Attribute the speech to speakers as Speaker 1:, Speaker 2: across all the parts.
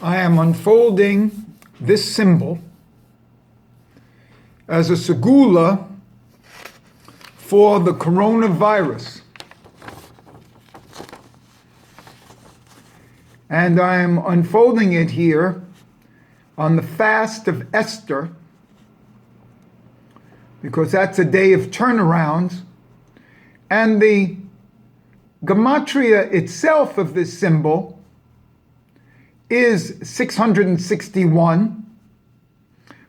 Speaker 1: I am unfolding this symbol as a segula for the coronavirus. And I am unfolding it here on the fast of Esther, because that's a day of turnarounds. And the gematria itself of this symbol is 661,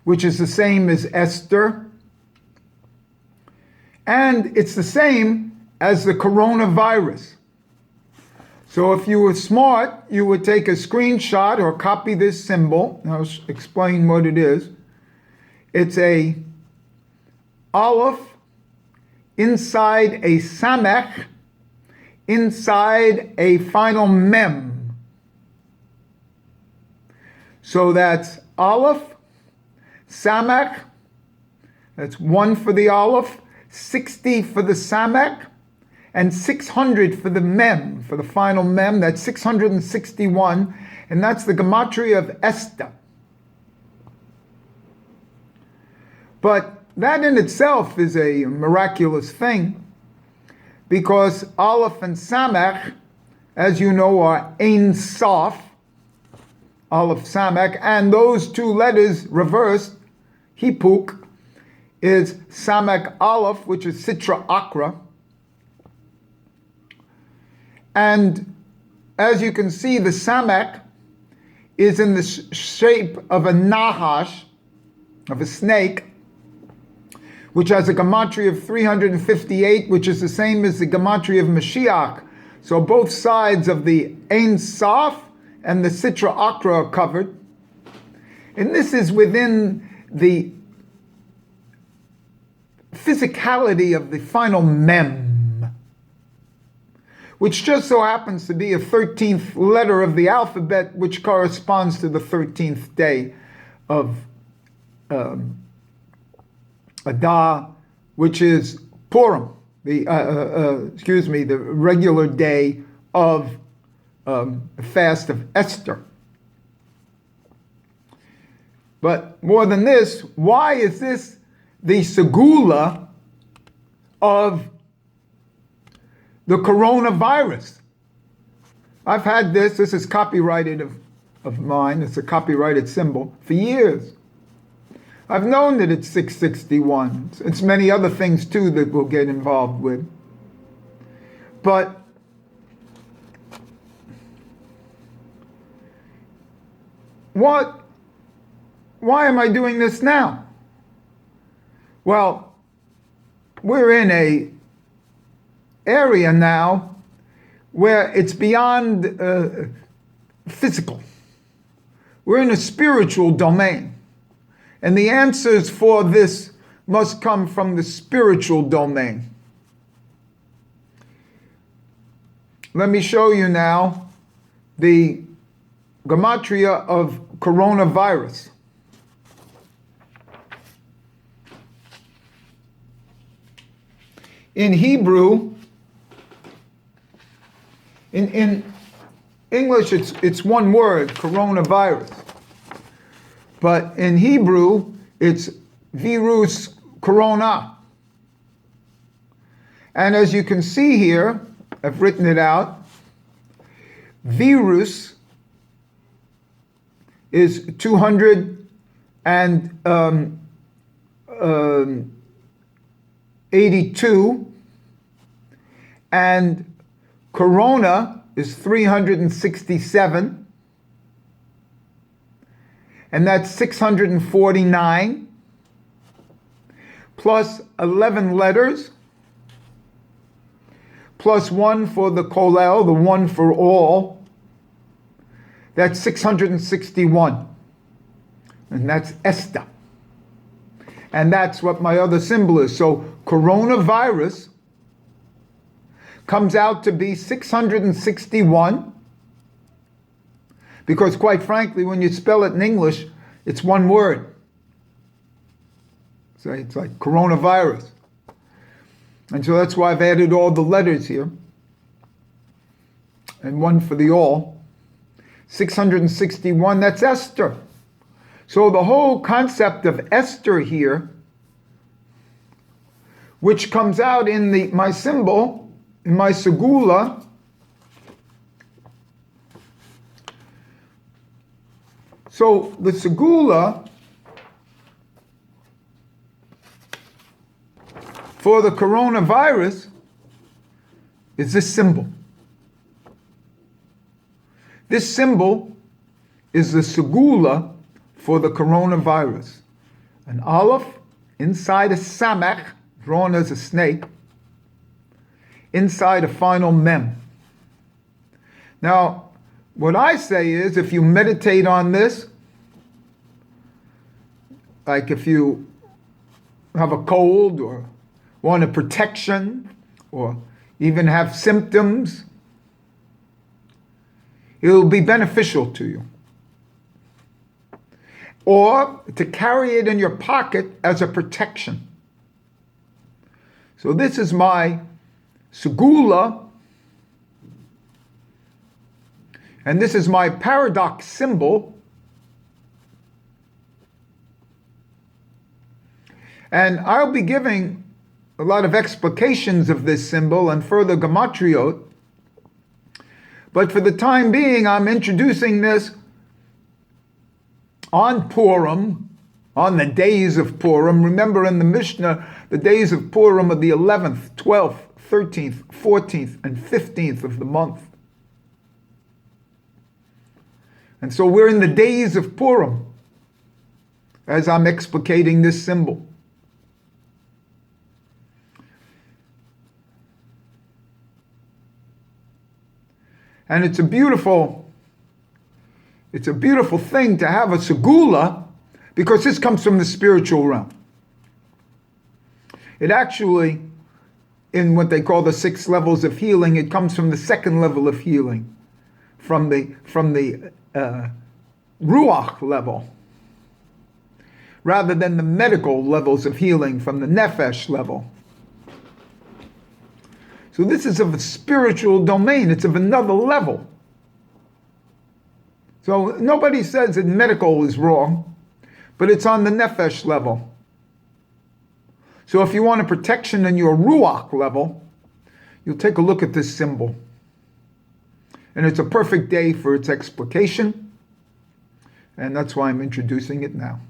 Speaker 1: which is the same as Esther. And it's the same as the coronavirus. So if you were smart, you would take a screenshot or copy this symbol. I'll explain what it is. It's a aleph inside a samech, inside a final mem. So that's aleph, samech, that's 1 for the aleph, 60 for the samech, and 600 for the mem, for the final mem. That's 661, and that's the gematria of Esther. But that in itself is a miraculous thing, because aleph and samech, as you know, are ein sof, aleph samech, and those two letters reversed, hipuk, is samech aleph, which is sitra akra. And as you can see, the samech is in the shape of a nahash, of a snake, which has a gematria of 358, which is the same as the gematria of Mashiach. So both sides of the Ein Sof and the Sitra Akra are covered. And this is within the physicality of the final Mem, which just so happens to be a 13th letter of the alphabet, which corresponds to the 13th day of Adar, which is Purim, the regular day of the fast of Esther. But more than this, why is this the segula of the coronavirus? I've had this is copyrighted of mine, it's a copyrighted symbol, for years. I've known that it's 661. It's many other things too that we'll get involved with. But why am I doing this now? Well, we're in a area now where it's beyond physical. We're in a spiritual domain. And the answers for this must come from the spiritual domain. Let me show you now the gematria of coronavirus. In Hebrew, in English, it's one word, coronavirus. But in Hebrew, it's virus corona. And as you can see here, I've written it out, virus is 282, and corona is 367. And that's 649, plus 11 letters, plus 1 for the kolel, the one for all. That's 661. And that's Esther. And that's what my other symbol is. So coronavirus comes out to be 661. Because quite frankly, when you spell it in English, it's one word. So it's like coronavirus. And so that's why I've added all the letters here. And one for the all. 661, that's Esther. So the whole concept of Esther here, which comes out in my symbol, in my Segula, so the Segula for the coronavirus is this symbol. This symbol is the Segula for the coronavirus. An aleph inside a samach, drawn as a snake, inside a final mem. Now, what I say is, if you meditate on this, like if you have a cold or want a protection or even have symptoms, it'll be beneficial to you. Or to carry it in your pocket as a protection. So this is my Segula, and this is my paradox symbol. And I'll be giving a lot of explications of this symbol and further gematriot. But for the time being, I'm introducing this on Purim, on the days of Purim. Remember in the Mishnah, the days of Purim are the 11th, 12th, 13th, 14th, and 15th of the month. And so we're in the days of Purim as I'm explicating this symbol. And it's a beautiful thing to have a Segula, because this comes from the spiritual realm. It actually, in what they call the 6 levels of healing, it comes from the 2nd level of healing, from the ruach level, rather than the medical levels of healing from the nefesh level. So this is of a spiritual domain. It's of another level. So nobody says that medical is wrong, but it's on the nefesh level. So if you want a protection in your ruach level, you'll take a look at this symbol. And it's a perfect day for its explication. And that's why I'm introducing it now.